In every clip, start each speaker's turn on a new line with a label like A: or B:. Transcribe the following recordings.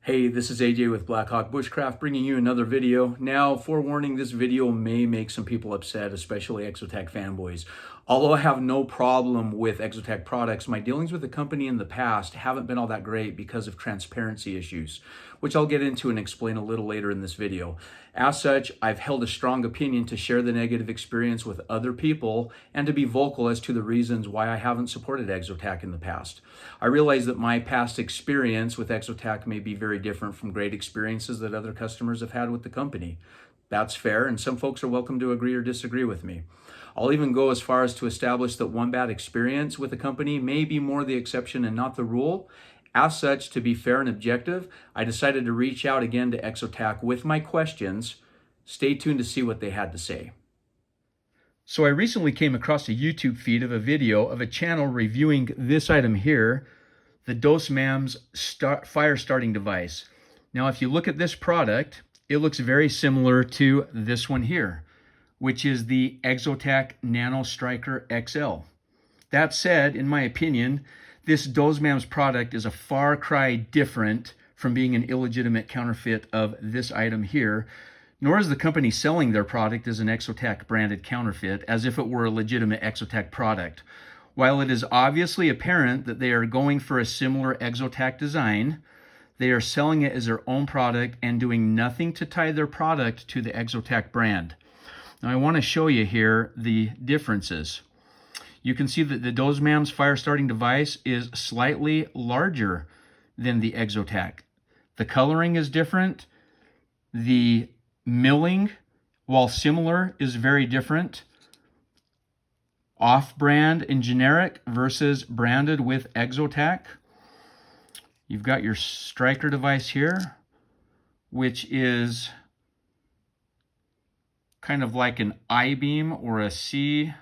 A: Hey, this is AJ with Blackhawk Bushcraft bringing you another video. Now, forewarning, this video may make some people upset, especially Exotac fanboys. Although I have no problem with Exotac products, my dealings with the company in the past haven't been all that great because of transparency issues, which I'll get into and explain a little later in this video. As such, I've held a strong opinion to share the negative experience with other people and to be vocal as to the reasons why I haven't supported Exotac in the past. I realize that my past experience with Exotac may be very different from great experiences that other customers have had with the company. That's fair, and some folks are welcome to agree or disagree with me. I'll even go as far as to establish that one bad experience with a company may be more the exception and not the rule. As such, to be fair and objective, I decided to reach out again to Exotac with my questions. Stay tuned to see what they had to say. So I recently came across a YouTube feed of a video of a channel reviewing this item here, the DOSMAMZ fire starting device. Now, if you look at this product, it looks very similar to this one here, which is the Exotac Nanostriker XL. That said, in my opinion, this DOSMAMZ product is a far cry different from being an illegitimate counterfeit of this item here, nor is the company selling their product as an Exotac branded counterfeit as if it were a legitimate Exotac product. While it is obviously apparent that they are going for a similar Exotac design, they are selling it as their own product and doing nothing to tie their product to the Exotac brand. Now I want to show you here the differences. You can see that the DOSMAMZ fire starting device is slightly larger than the Exotac. The coloring is different. The milling, while similar, is very different. Off-brand and generic versus branded with Exotac. You've got your striker device here, which is kind of like an I-beam or a C.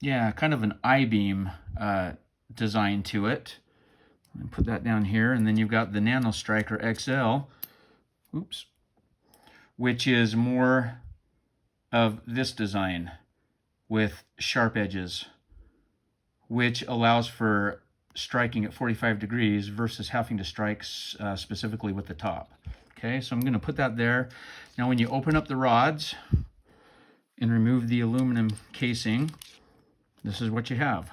A: Yeah, kind of an I-beam design to it. And put that down here, and then you've got the NanostrikerXL, which is more of this design with sharp edges, which allows for striking at 45 degrees versus having to strike specifically with the top. Okay, so I'm going to put that there. Now when you open up the rods and remove the aluminum casing, this is what you have.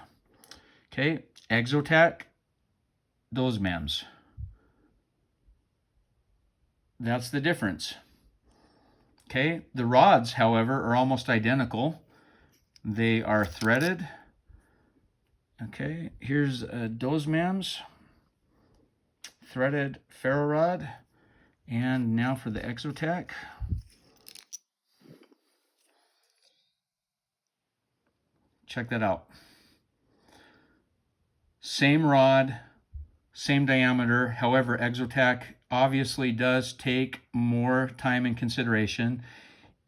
A: Okay, Exotac DOSMAMZ. That's the difference. Okay, the rods, however, are almost identical. They are threaded. Okay, here's a DOSMAMZ threaded ferro rod. And now for the Exotac. Check that out. Same rod, same diameter. However, Exotac obviously does take more time and consideration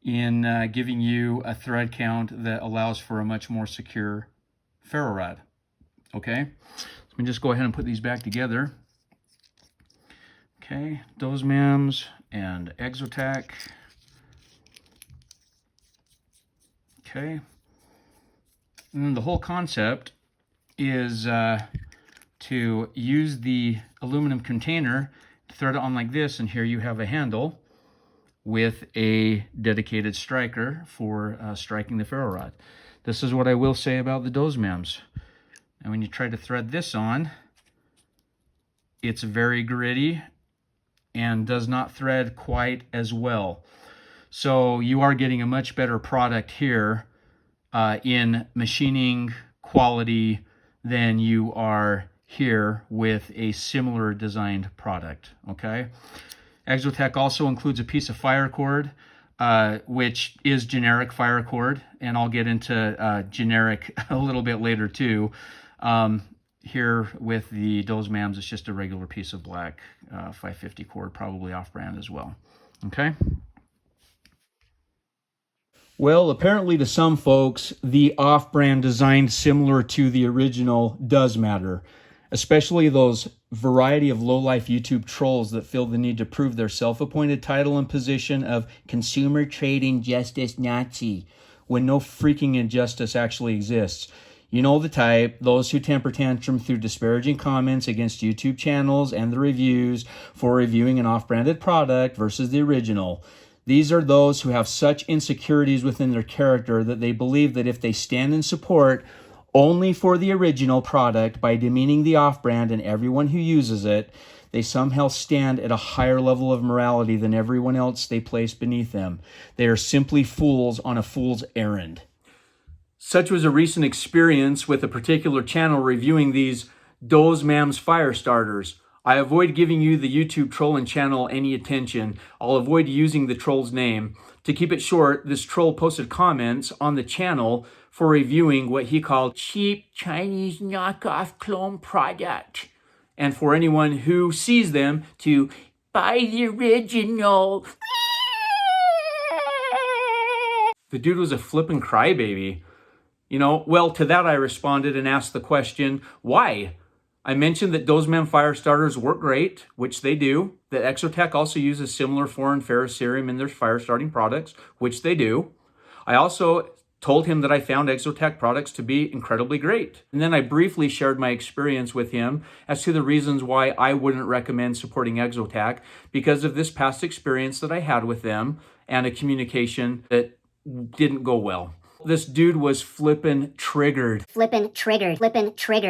A: in giving you a thread count that allows for a much more secure ferro rod. Okay, let me just go ahead and put these back together. Okay, DOSMAMZ and Exotac. Okay, and then the whole concept is to use the aluminum container, thread it on like this, and here you have a handle with a dedicated striker for striking the ferro rod. This is what I will say about the DOSMAMZ. And when you try to thread this on, it's very gritty and does not thread quite as well. So you are getting a much better product here in machining quality than you are here with a similar designed product. Okay, Exotac also includes a piece of fire cord, which is generic fire cord, and I'll get into generic a little bit later too. Here with the DOSMAMZ, it's just a regular piece of black 550 cord, probably off-brand as well. Okay. Well, apparently to some folks, the off-brand design similar to the original does matter, especially those variety of low-life YouTube trolls that feel the need to prove their self-appointed title and position of consumer trading justice Nazi when no freaking injustice actually exists. You know the type, those who temper tantrum through disparaging comments against YouTube channels and the reviews for reviewing an off-branded product versus the original. These are those who have such insecurities within their character that they believe that if they stand in support only for the original product by demeaning the off-brand and everyone who uses it, they somehow stand at a higher level of morality than everyone else they place beneath them. They are simply fools on a fool's errand. Such was a recent experience with a particular channel reviewing these DOSMAMZ fire starters. I avoid giving you the YouTube trolling channel any attention. I'll avoid using the troll's name. To keep it short, this troll posted comments on the channel for reviewing what he called cheap Chinese knockoff clone product. And for anyone who sees them to buy the original. The dude was a flippin' crybaby. You know, well, to that I responded and asked the question, why? I mentioned that DOSMAMZ fire starters work great, which they do. That Exotac also uses similar foreign ferrocerium in their fire starting products, which they do. I also told him that I found Exotac products to be incredibly great. And then I briefly shared my experience with him as to the reasons why I wouldn't recommend supporting Exotac because of this past experience that I had with them and a communication that didn't go well. This dude was flippin' triggered.
B: Flippin' triggered.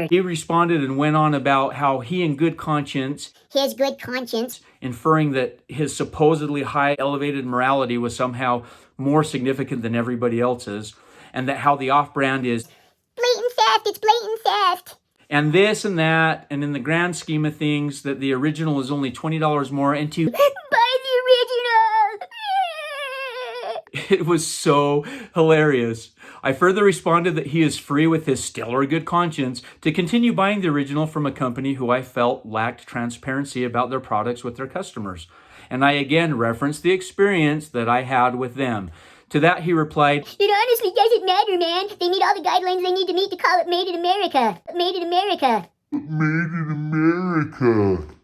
A: He responded and went on about how he in good conscience, inferring that his supposedly high elevated morality was somehow more significant than everybody else's, and that how the off-brand is
B: blatant theft, it's blatant theft.
A: And this and that, and in the grand scheme of things, that the original is only $20 more, and to
B: buy the original.
A: It was so hilarious. I further responded that he is free with his stellar good conscience to continue buying the original from a company who I felt lacked transparency about their products with their customers. And I again referenced the experience that I had with them. To that he replied,
B: "It honestly doesn't matter, man. They meet all the guidelines they need to meet to call it Made in America. Made in America."
C: Made in America.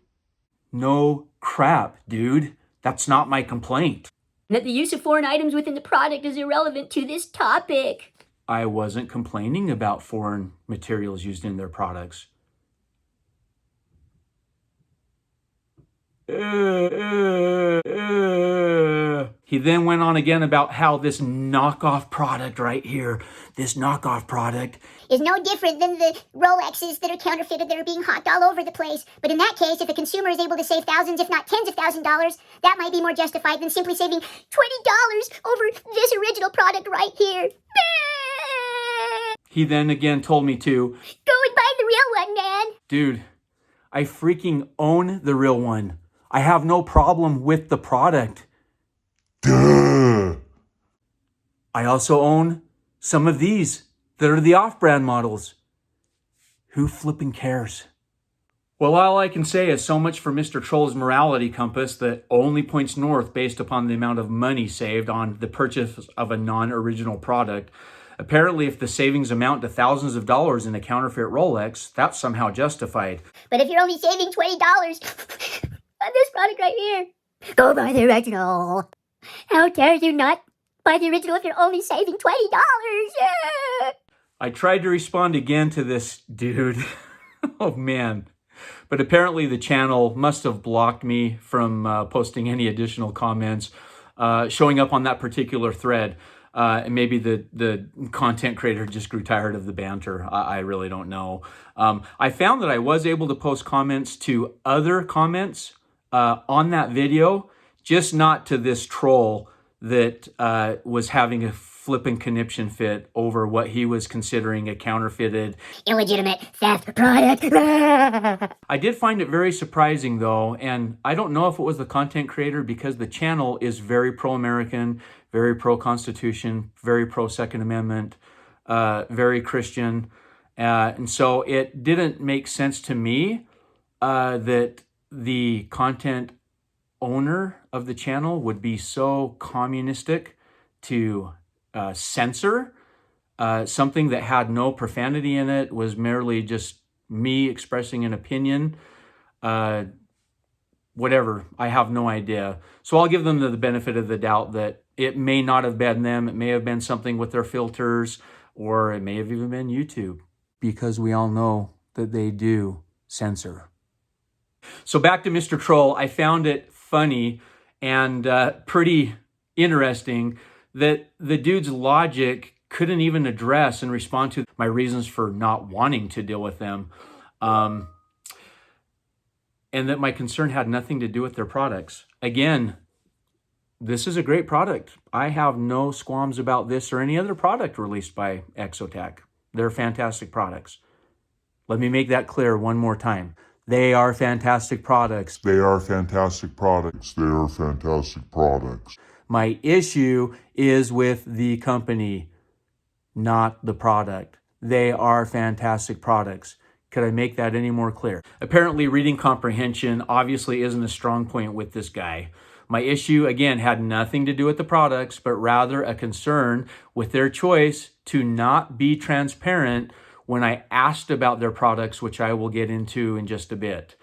A: No crap, dude. That's not my complaint.
B: That the use of foreign items within the product is irrelevant to this topic.
A: I wasn't complaining about foreign materials used in their products. He then went on again about how this knockoff product right here, this knockoff product,
B: is no different than the Rolexes that are counterfeited that are being hawked all over the place. But in that case, if a consumer is able to save thousands, if not tens of thousands of dollars, that might be more justified than simply saving $20 over this original product right here.
A: He then again told me to
B: go and buy the real one, man.
A: Dude, I freaking own the real one. I have no problem with the product.
C: Duh.
A: I also own some of these that are the off-brand models. Who flipping cares? Well, all I can say is so much for Mr. Troll's morality compass that only points north based upon the amount of money saved on the purchase of a non-original product. Apparently, if the savings amount to thousands of dollars in a counterfeit Rolex, that's somehow justified.
B: But if you're only saving $20 on this product right here, go buy the original. How dare you not buy the original if you're only saving $20? Yeah.
A: I tried to respond again to this dude. Oh, man. But apparently the channel must have blocked me from posting any additional comments, showing up on that particular thread. And maybe the content creator just grew tired of the banter. I really don't know. I found that I was able to post comments to other comments on that video, just not to this troll that was having a flipping conniption fit over what he was considering a counterfeited,
B: illegitimate theft product.
A: I did find it very surprising though, and I don't know if it was the content creator because the channel is very pro-American, very pro-Constitution, very pro-Second Amendment, very Christian. And so it didn't make sense to me that the content owner of the channel would be so communistic to censor something that had no profanity in it, was merely just me expressing an opinion. Whatever, I have no idea. So I'll give them the benefit of the doubt that it may not have been them. It may have been something with their filters, or it may have even been YouTube. because we all know that they do censor. So back to Mr. Troll, I found it funny and pretty interesting that the dude's logic couldn't even address and respond to my reasons for not wanting to deal with them. And that my concern had nothing to do with their products. Again, this is a great product. I have no qualms about this or any other product released by Exotac. They're fantastic products. Let me make that clear one more time. They are fantastic products.
C: They are fantastic products. They are fantastic products.
A: My issue is with the company, not the product. They are fantastic products. Could I make that any more clear? Apparently, reading comprehension obviously isn't a strong point with this guy. My issue, again, had nothing to do with the products, but rather a concern with their choice to not be transparent when I asked about their products, which I will get into in just a bit.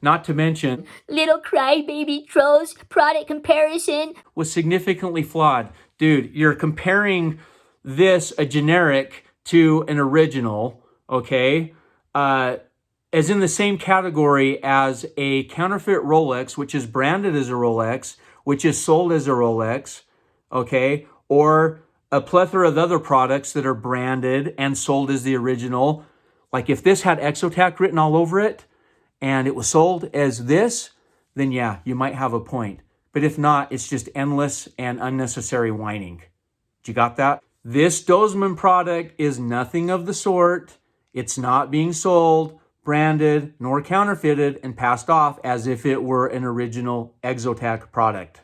A: Not to mention,
B: Little crybaby trolls product comparison
A: was significantly flawed. Dude, you're comparing this, a generic, to an original, okay? As in the same category as a counterfeit Rolex, which is branded as a Rolex, which is sold as a Rolex, okay? Or a plethora of other products that are branded and sold as the original. Like if this had Exotac written all over it and it was sold as this, then yeah, you might have a point. But if not, it's just endless and unnecessary whining. You got that? This DOSMAMZ product is nothing of the sort. It's not being sold, branded, nor counterfeited and passed off as if it were an original Exotac product.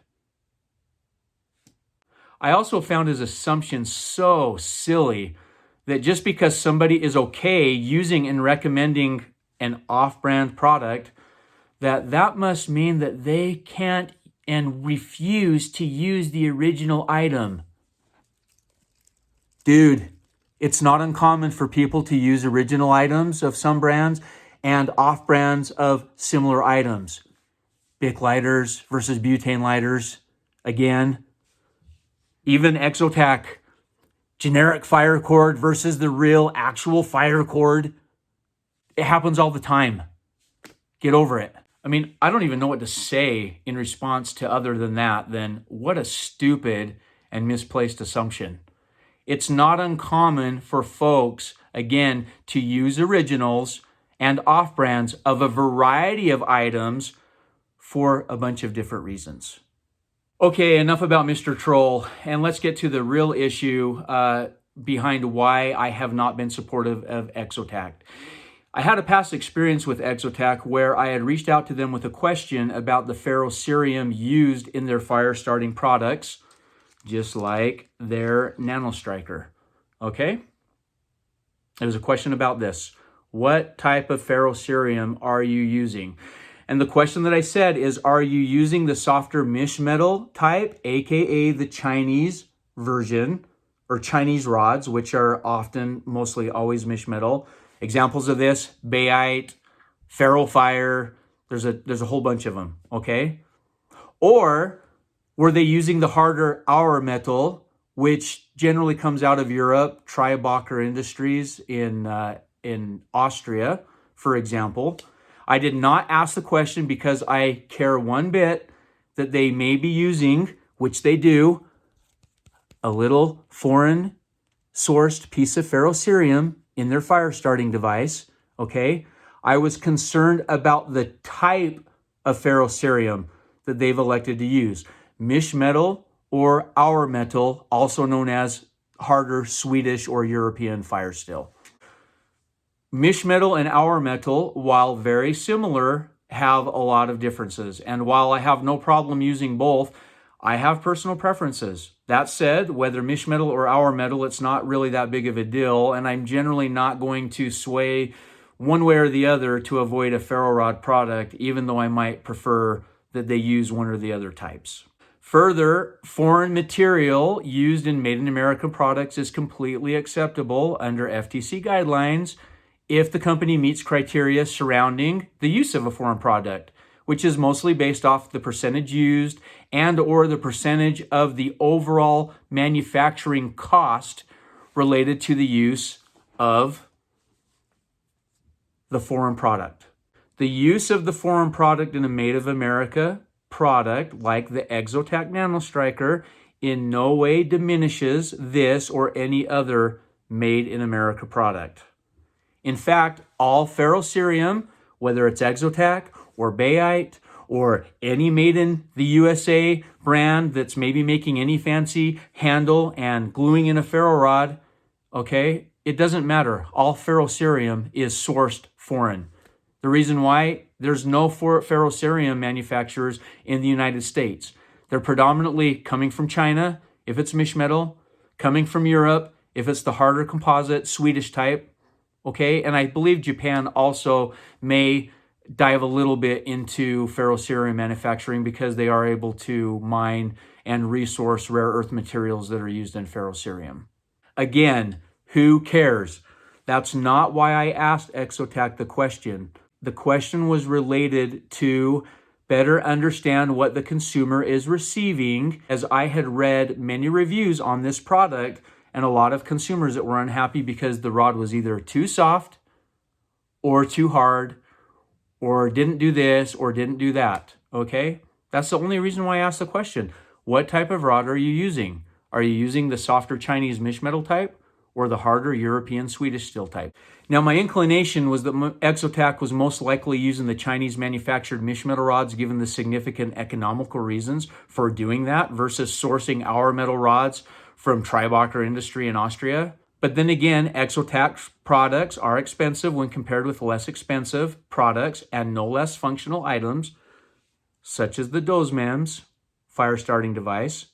A: I also found his assumption so silly that just because somebody is okay using and recommending an off-brand product, that must mean that they can't and refuse to use the original item. Dude, it's not uncommon for people to use original items of some brands and off-brands of similar items. Bic lighters versus butane lighters. Again, even Exotac, generic fire cord versus the real actual fire cord. It happens all the time. Get over it. I mean, I don't even know what to say in response to other than that, than what a stupid and misplaced assumption. It's not uncommon for folks, again, to use originals and off-brands of a variety of items for a bunch of different reasons. Okay, enough about Mr. Troll, and let's get to the real issue behind why I have not been supportive of Exotac. I had a past experience with Exotac where I had reached out to them with a question about the ferrocerium used in their fire starting products, just like their Nanostriker, okay? It was a question about this. What type of ferrocerium are you using? And the question that I said is, are you using the softer mish metal type, aka the Chinese version, or Chinese rods, which are often, mostly always mish metal? Examples of this, bayite, ferrofire, there's a whole bunch of them, okay? Or were they using the harder Auer metal, which generally comes out of Europe, Tribacher Industries in Austria, for example? I did not ask the question because I care one bit that they may be using, which they do, a little foreign sourced piece of ferrocerium in their fire starting device, okay? I was concerned about the type of ferrocerium that they've elected to use. Mish metal or Auer metal, also known as harder Swedish or European fire steel. Mish metal and Auer metal, while very similar, have a lot of differences. And while I have no problem using both, I have personal preferences. That said, whether mish metal or Auer metal, it's not really that big of a deal. And I'm generally not going to sway one way or the other to avoid a ferro rod product, even though I might prefer that they use one or the other types. Further, foreign material used in Made in America products is completely acceptable under FTC guidelines if the company meets criteria surrounding the use of a foreign product, which is mostly based off the percentage used and or the percentage of the overall manufacturing cost related to the use of the foreign product. The use of the foreign product in a made of America product like the Exotac Nanostriker in no way diminishes this or any other made in America product. In fact, all ferrocerium, whether it's Exotac or Bayite or any made in the USA brand that's maybe making any fancy handle and gluing in a ferro rod, okay, it doesn't matter. All ferrocerium is sourced foreign. The reason why, there's no ferrocerium manufacturers in the United States. They're predominantly coming from China, if it's mish metal, coming from Europe, if it's the harder composite, Swedish type, okay? And I believe Japan also may dive a little bit into ferrocerium manufacturing because they are able to mine and resource rare earth materials that are used in ferrocerium. Again, who cares? That's not why I asked Exotac the question. The question was related to better understand what the consumer is receiving, as I had read many reviews on this product and a lot of consumers that were unhappy because the rod was either too soft or too hard or didn't do this or didn't do that, okay? That's the only reason why I asked the question. What type of rod are you using? Are you using the softer Chinese mish metal type or the harder European Swedish steel type? Now, my inclination was that Exotac was most likely using the Chinese manufactured mish metal rods given the significant economical reasons for doing that versus sourcing our metal rods from Tribacher Industry in Austria. But then again, Exotac products are expensive when compared with less expensive products and no less functional items, such as the DOSMAMZ fire starting device.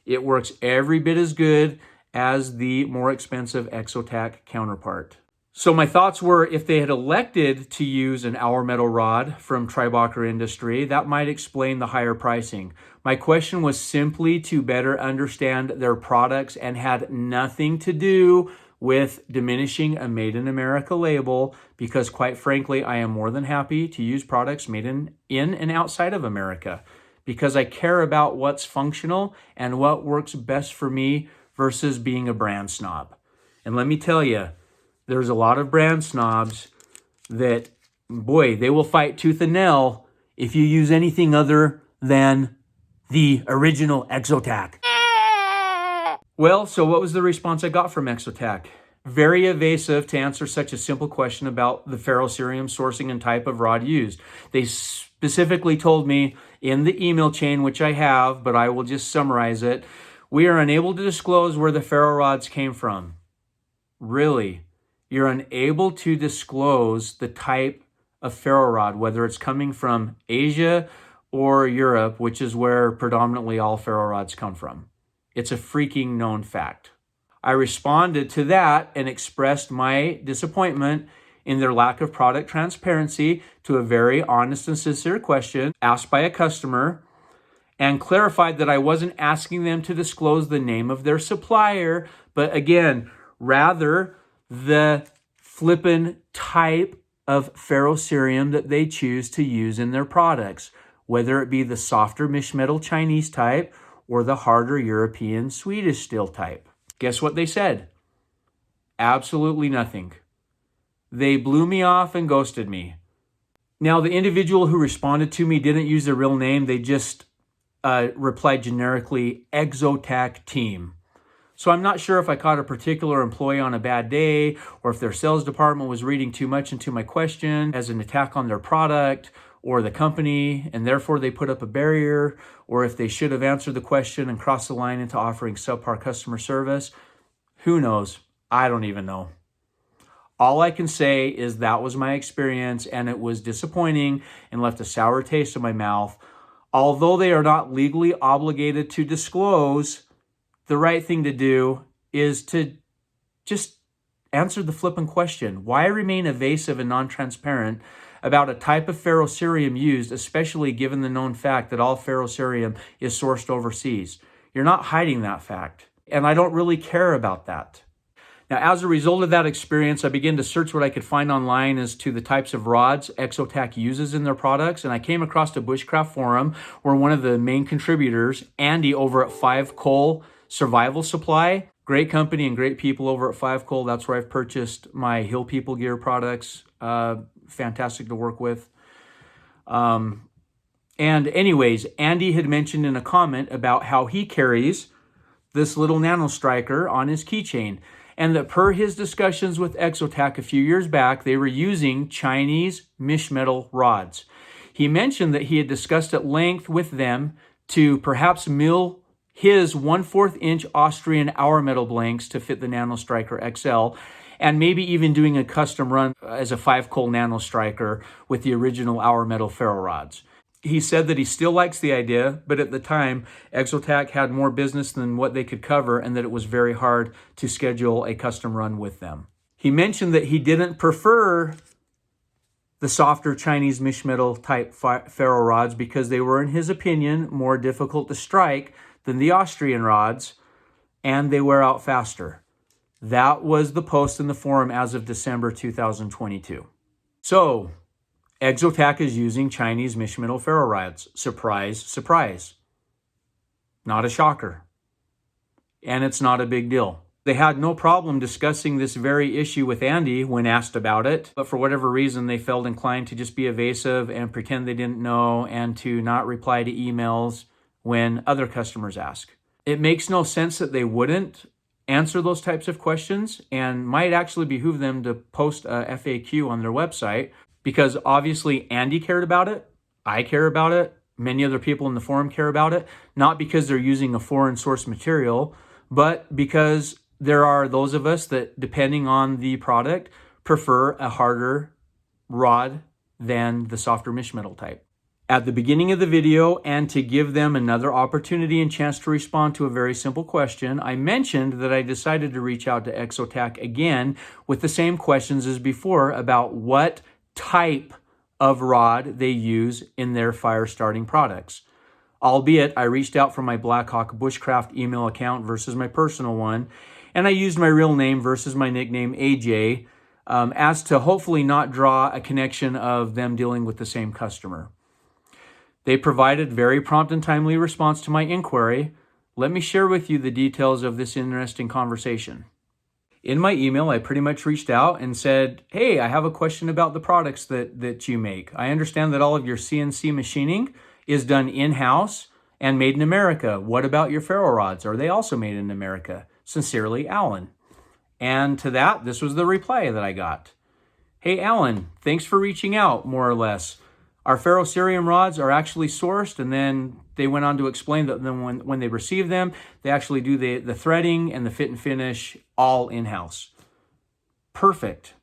A: It works every bit as good as the more expensive Exotac counterpart. So my thoughts were, if they had elected to use an hour metal rod from Tribacher Industry, that might explain the higher pricing. My question was simply to better understand their products and had nothing to do with diminishing a Made in America label, because quite frankly, I am more than happy to use products made in and outside of America because I care about what's functional and what works best for me versus being a brand snob. And let me tell you, there's a lot of brand snobs that, boy, they will fight tooth and nail if you use anything other than the original Exotac. Well, so what was the response I got from Exotac? Very evasive to answer such a simple question about the ferrocerium sourcing and type of rod used. They specifically told me in the email chain, which I have, but I will just summarize it, we are unable to disclose where the ferro rods came from. Really? You're unable to disclose the type of ferro rod, whether it's coming from Asia or Europe, which is where predominantly all ferro rods come from. It's a freaking known fact. I responded to that and expressed my disappointment in their lack of product transparency to a very honest and sincere question asked by a customer, and clarified that I wasn't asking them to disclose the name of their supplier, but again, rather the flippin' type of ferrocerium that they choose to use in their products, whether it be the softer mish metal Chinese type or the harder European Swedish steel type. Guess what they said? Absolutely nothing. They blew me off and ghosted me. Now, the individual who responded to me didn't use their real name. They just replied generically, Exotac team. So I'm not sure if I caught a particular employee on a bad day or if their sales department was reading too much into my question as an attack on their product or the company, and therefore they put up a barrier, or if they should have answered the question and crossed the line into offering subpar customer service. Who knows? I don't even know. All I can say is that was my experience, and it was disappointing and left a sour taste in my mouth. Although they are not legally obligated to disclose, the right thing to do is to just answer the flippin' question. Why remain evasive and non-transparent about a type of ferrocerium used, especially given the known fact that all ferrocerium is sourced overseas? You're not hiding that fact, and I don't really care about that. Now, as a result of that experience, I began to search what I could find online as to the types of rods Exotac uses in their products, and I came across a Bushcraft forum where one of the main contributors, Andy over at 5 Coal Survival Supply, Great company and great people over at 5-Coal. That's where I've purchased my Hill People gear products. Fantastic to work with. And anyways, Andy had mentioned in a comment about how he carries this little NanoStriker on his keychain, and that per his discussions with Exotac a few years back, they were using Chinese mish-metal rods. He mentioned that he had discussed at length with them to perhaps mill his 1/4 inch Austrian hour metal blanks to fit the NanostrikerXL, XL, and maybe even doing a custom run as a 5-Coal NanoStriker with the original hour metal ferro rods. He said that he still likes the idea, but at the time, Exotac had more business than what they could cover, and that it was very hard to schedule a custom run with them. He mentioned that he didn't prefer the softer Chinese mish-metal type ferro rods because they were, in his opinion, more difficult to strike than the Austrian rods, and they wear out faster. That was the post in the forum as of December 2022. So, Exotac is using Chinese mish-metal ferro rods. Surprise, surprise. Not a shocker. And it's not a big deal. They had no problem discussing this very issue with Andy when asked about it, but for whatever reason, they felt inclined to just be evasive and pretend they didn't know and to not reply to emails when other customers ask. It makes no sense that they wouldn't answer those types of questions, and might actually behoove them to post a FAQ on their website, because obviously Andy cared about it, I care about it, many other people in the forum care about it, not because they're using a foreign source material, but because there are those of us that, depending on the product, prefer a harder rod than the softer mish-metal type. At the beginning of the video, and to give them another opportunity and chance to respond to a very simple question, I mentioned that I decided to reach out to Exotac again with the same questions as before about what type of rod they use in their fire starting products. Albeit, I reached out from my Blackhawk Bushcraft email account versus my personal one, and I used my real name versus my nickname AJ, as to hopefully not draw a connection of them dealing with the same customer. They provided very prompt and timely response to my inquiry. Let me share with you the details of this interesting conversation. In my email, I pretty much reached out and said, hey, I have a question about the products that you make. I understand that all of your CNC machining is done in-house and made in America. What about your ferro rods? Are they also made in America? Sincerely, Alan. And to that, this was the reply that I got. Hey, Alan, thanks for reaching out, more or less. Our ferrocerium rods are actually sourced, and then they went on to explain that then when they receive them, they actually do the threading and the fit and finish all in-house. Perfect.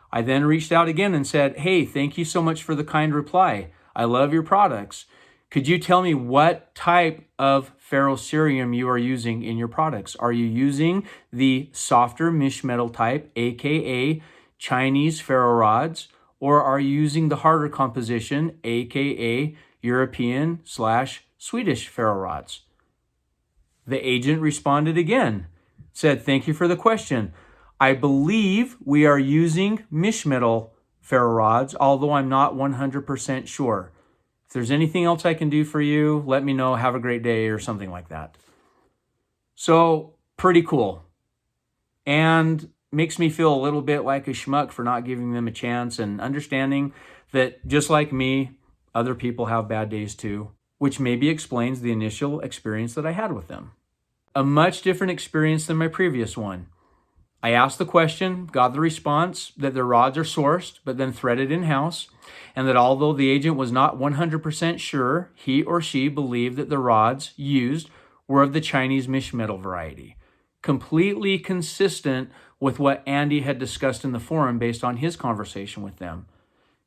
A: I then reached out again and said, hey, thank you so much for the kind reply. I love your products. Could you tell me what type of ferrocerium you are using in your products? Are you using the softer mish-metal type, aka Chinese ferro rods, or are you using the harder composition, aka European/Swedish ferro rods? The agent responded again, said, thank you for the question. I believe we are using mish-metal ferro rods, although I'm not 100% sure. If there's anything else I can do for you, let me know. Have a great day, or something like that. So, pretty cool. And makes me feel a little bit like a schmuck for not giving them a chance, and understanding that just like me, other people have bad days too, which maybe explains the initial experience that I had with them. A much different experience than my previous one. I asked the question, got the response that the rods are sourced, but then threaded in-house, and that although the agent was not 100% sure, he or she believed that the rods used were of the Chinese mish-metal variety. Completely consistent with what Andy had discussed in the forum based on his conversation with them.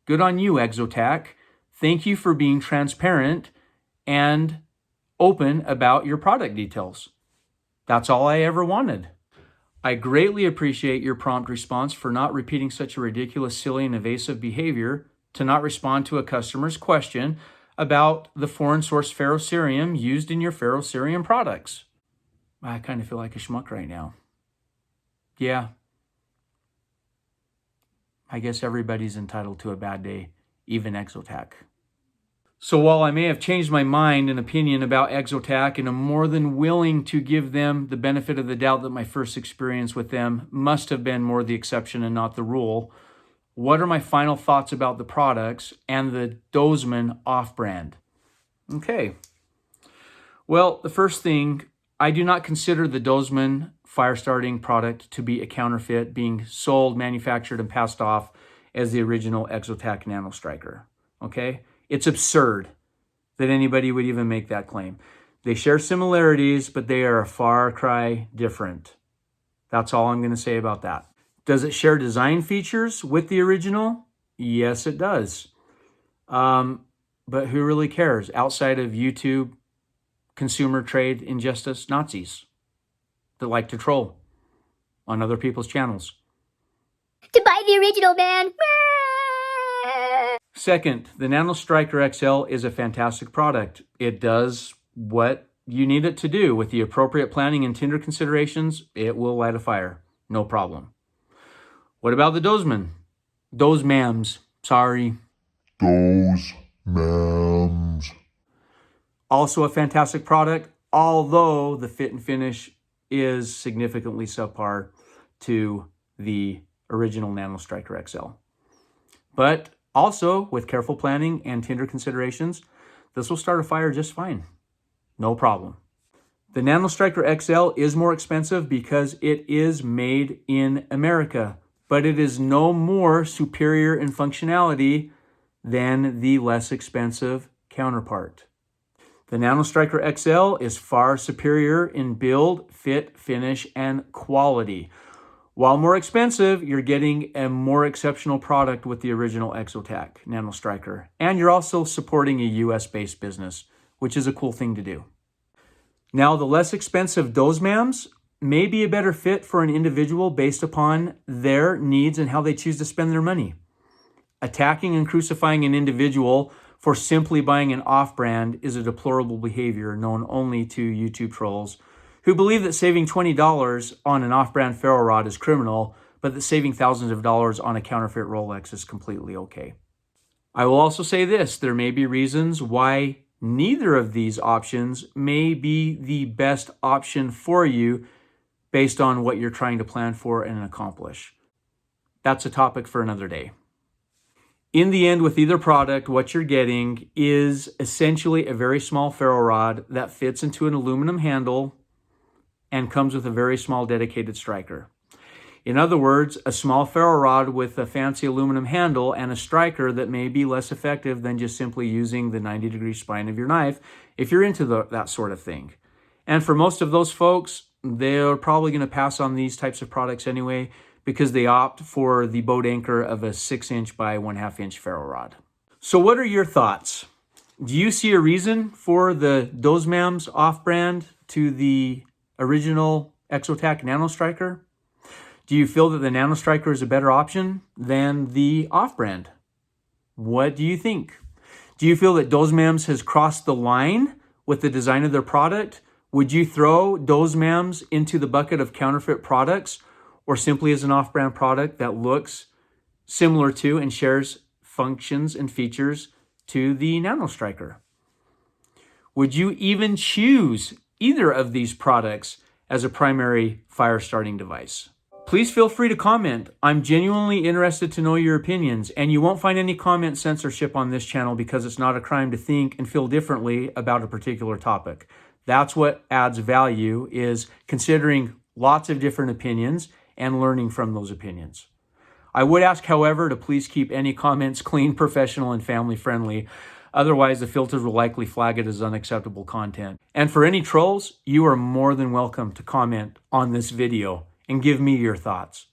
A: Good on you, Exotac. Thank you for being transparent and open about your product details. That's all I ever wanted. I greatly appreciate your prompt response for not repeating such a ridiculous, silly, and evasive behavior to not respond to a customer's question about the foreign source ferrocerium used in your ferrocerium products. I kind of feel like a schmuck right now. Yeah. I guess everybody's entitled to a bad day, even Exotac. So while I may have changed my mind and opinion about Exotac, and I'm more than willing to give them the benefit of the doubt that my first experience with them must have been more the exception and not the rule, what are my final thoughts about the products and the DOSMAMZ off-brand? Okay. Well, the first thing, I do not consider the DOSMAMZ fire starting product to be a counterfeit being sold, manufactured, and passed off as the original Exotac Nanostriker. Okay? It's absurd that anybody would even make that claim. They share similarities, but they are a far cry different. That's all I'm going to say about that. Does it share design features with the original? Yes, it does. But who really cares outside of YouTube, consumer trade injustice Nazis that like to troll on other people's channels?
B: To buy the original, man.
A: Second, the NanostrikerXL XL is a fantastic product. It does what you need it to do. With the appropriate planning and tender considerations, it will light a fire. No problem. What about the DOSMAMZ? Sorry.
C: DOSMAMZ.
A: Also a fantastic product, although the fit and finish is significantly subpar to the original NanostrikerXL. But also, with careful planning and tender considerations, this will start a fire just fine. No problem. The NanostrikerXL is more expensive because it is made in America, but it is no more superior in functionality than the less expensive counterpart. The NanostrikerXL is far superior in build, fit, finish, and quality. While more expensive, you're getting a more exceptional product with the original Exotac Nanostriker. And you're also supporting a US-based business, which is a cool thing to do. Now, the less expensive DOSMAMZ may be a better fit for an individual based upon their needs and how they choose to spend their money. Attacking and crucifying an individual for simply buying an off-brand is a deplorable behavior known only to YouTube trolls who believe that saving $20 on an off-brand ferro rod is criminal, but that saving thousands of dollars on a counterfeit Rolex is completely okay. I will also say this, there may be reasons why neither of these options may be the best option for you based on what you're trying to plan for and accomplish. That's a topic for another day. In the end, with either product, what you're getting is essentially a very small ferro rod that fits into an aluminum handle and comes with a very small dedicated striker. In other words, a small ferro rod with a fancy aluminum handle and a striker that may be less effective than just simply using the 90-degree spine of your knife if you're into that sort of thing. And for most of those folks, they're probably going to pass on these types of products anyway because they opt for the boat anchor of a 6-inch by 1/2 inch ferro rod. So what are your thoughts? Do you see a reason for the DOSMAMZ off-brand to the original Exotac Nanostriker? Do you feel that the Nanostriker is a better option than the off-brand? What do you think? Do you feel that DOSMAMZ has crossed the line with the design of their product? Would you throw DOSMAMZ into the bucket of counterfeit products or simply as an off-brand product that looks similar to and shares functions and features to the Nanostriker? Would you even choose either of these products as a primary fire starting device? Please feel free to comment. I'm genuinely interested to know your opinions, and you won't find any comment censorship on this channel because it's not a crime to think and feel differently about a particular topic. That's what adds value, is considering lots of different opinions and learning from those opinions. I would ask, however, to please keep any comments clean, professional, and family friendly. Otherwise, the filters will likely flag it as unacceptable content. And for any trolls, you are more than welcome to comment on this video and give me your thoughts.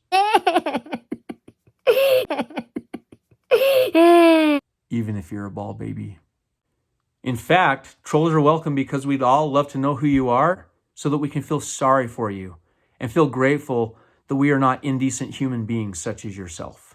A: Even if you're a ball baby. In fact, trolls are welcome because we'd all love to know who you are so that we can feel sorry for you and feel grateful that we are not indecent human beings such as yourself.